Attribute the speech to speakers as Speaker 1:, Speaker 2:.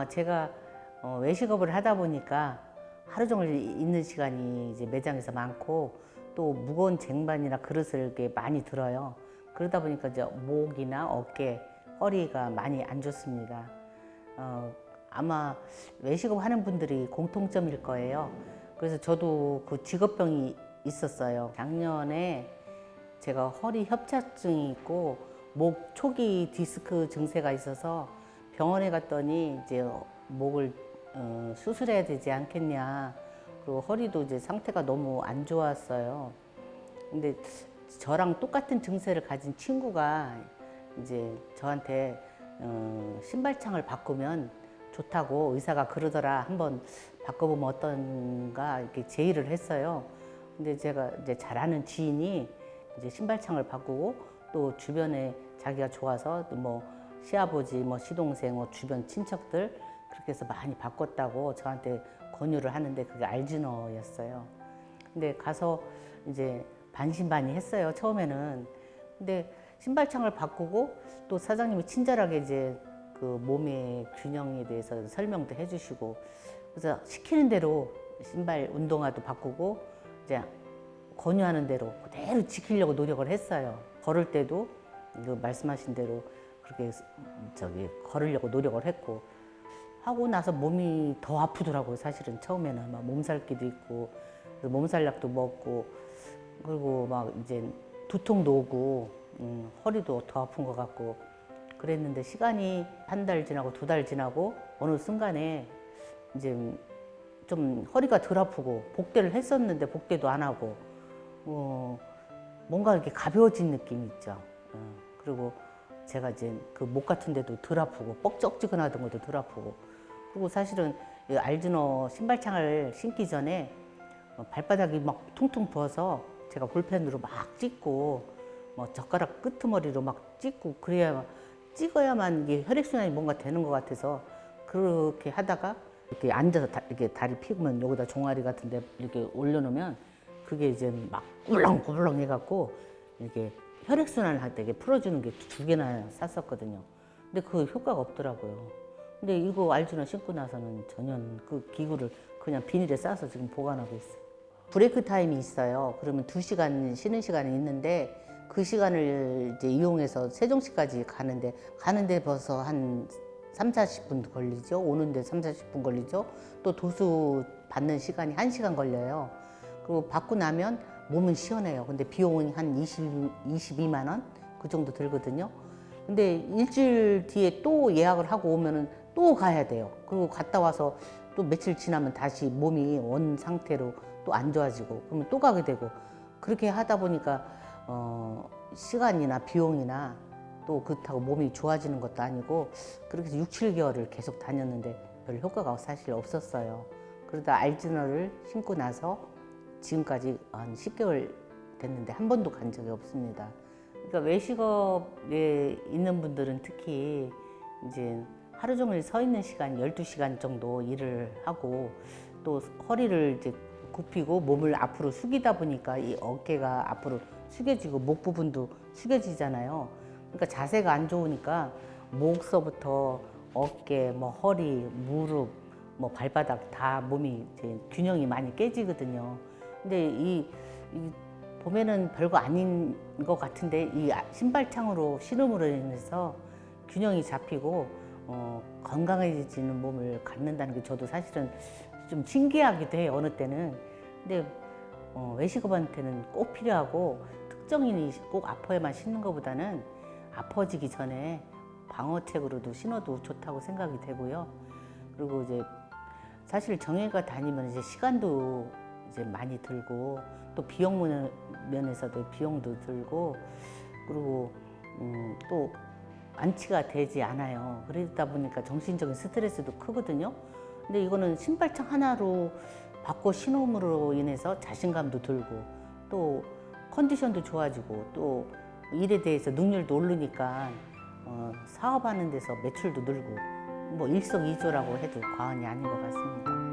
Speaker 1: 제가 외식업을 하다 보니까 하루 종일 있는 시간이 이제 매장에서 많고 또 무거운 쟁반이나 그릇을 이렇게 많이 들어요. 그러다 보니까 이제 목이나 어깨, 허리가 많이 안 좋습니다. 아마 외식업 하는 분들이 공통점일 거예요. 그래서 저도 그 직업병이 있었어요. 작년에 제가 허리 협착증이 있고 목 초기 디스크 증세가 있어서 병원에 갔더니 이제 목을 수술해야 되지 않겠냐. 그리고 허리도 이제 상태가 너무 안 좋았어요. 근데 저랑 똑같은 증세를 가진 친구가 이제 저한테 신발창을 바꾸면 좋다고 의사가 그러더라. 한번 바꿔보면 어떤가 이렇게 제의를 했어요. 근데 제가 이제 잘 아는 지인이 이제 신발창을 바꾸고 또 주변에 자기가 좋아서 뭐 시아버지, 뭐 시동생, 뭐 주변 친척들 그렇게 해서 많이 바꿨다고 저한테 권유를 하는데 그게 알지너였어요. 근데 가서 이제 반신반의했어요. 처음에는. 근데 신발창을 바꾸고 또 사장님이 친절하게 이제 그 몸의 균형에 대해서 설명도 해주시고 그래서 시키는 대로 신발 운동화도 바꾸고 이제 권유하는 대로 그대로 지키려고 노력을 했어요. 걸을 때도 그 말씀하신 대로 그렇게 걸으려고 노력을 했고 하고 나서 몸이 더 아프더라고요. 사실은 처음에는 막 몸살기도 있고 몸살약도 먹고 그리고 막 이제 두통도 오고 허리도 더 아픈 것 같고 그랬는데 시간이 한 달 지나고 두 달 지나고 어느 순간에 이제 좀 허리가 덜 아프고 복대를 했었는데 복대도 안 하고 뭔가 이렇게 가벼워진 느낌이 있죠. 그리고 제가 이제 그 목 같은 데도 덜 아프고 뻑적지근하던 것도 덜 아프고 그리고 사실은 이 알지너 신발창을 신기 전에 발바닥이 막 퉁퉁 부어서 제가 볼펜으로 막 찍고 뭐 젓가락 끄트머리로 막 찍고 찍어야만 이게 혈액순환이 뭔가 되는 것 같아서 그렇게 하다가 이렇게 앉아서 이렇게 다리 펴면 여기다 종아리 같은데 이렇게 올려놓으면 그게 이제 막 꿀렁꿀렁 해갖고 이렇게 혈액순환을 할 때 이게 풀어주는 게 두 개나 샀었거든요. 근데 그 효과가 없더라고요. 근데 이거 알지너 신고 나서는 전혀 그 기구를 그냥 비닐에 싸서 지금 보관하고 있어요. 브레이크 타임이 있어요. 그러면 2시간 쉬는 시간이 있는데 그 시간을 이제 이용해서 세종시까지 가는데 벌써 한 3, 40분 걸리죠. 오는데 3, 40분 걸리죠. 또 도수 받는 시간이 1시간 걸려요. 그리고 받고 나면 몸은 시원해요. 근데 비용은 한 22만 원? 그 정도 들거든요. 근데 일주일 뒤에 또 예약을 하고 오면은 또 가야 돼요. 그리고 갔다 와서 또 며칠 지나면 다시 몸이 원 상태로 또 안 좋아지고 그러면 또 가게 되고 그렇게 하다 보니까 시간이나 비용이나 또 그렇다고 몸이 좋아지는 것도 아니고 그렇게 해서 6, 7개월을 계속 다녔는데 별 효과가 사실 없었어요. 그러다 알지너를 신고 나서 지금까지 한 10개월 됐는데 한 번도 간 적이 없습니다. 그러니까 외식업에 있는 분들은 특히 이제 하루 종일 서 있는 시간 12시간 정도 일을 하고 또 허리를 이제 굽히고 몸을 앞으로 숙이다 보니까 이 어깨가 앞으로 숙여지고 목 부분도 숙여지잖아요. 그러니까 자세가 안 좋으니까 목서부터 어깨, 뭐 허리, 무릎, 뭐 발바닥 다 몸이 이제 균형이 많이 깨지거든요. 근데 이 보면은 별거 아닌 것 같은데 이 신발창으로 신음으로 인해서 균형이 잡히고 건강해지는 몸을 갖는다는 게 저도 사실은 좀 신기하기도 해요. 어느 때는. 근데 외식업한테는 꼭 필요하고 특정인이 꼭 아파야만 신는 것보다는 아파지기 전에 방어책으로도 신어도 좋다고 생각이 되고요. 그리고 이제 사실 정형외과 다니면 이제 시간도 이제 많이 들고 또 비용 면에서도 비용도 들고 그리고 또 완치가 되지 않아요. 그러다 보니까 정신적인 스트레스도 크거든요. 근데 이거는 신발창 하나로 바꿔 신음으로 인해서 자신감도 들고 또 컨디션도 좋아지고 또 일에 대해서 능률도 오르니까 사업하는 데서 매출도 늘고 뭐 일석이조라고 해도 과언이 아닌 것 같습니다.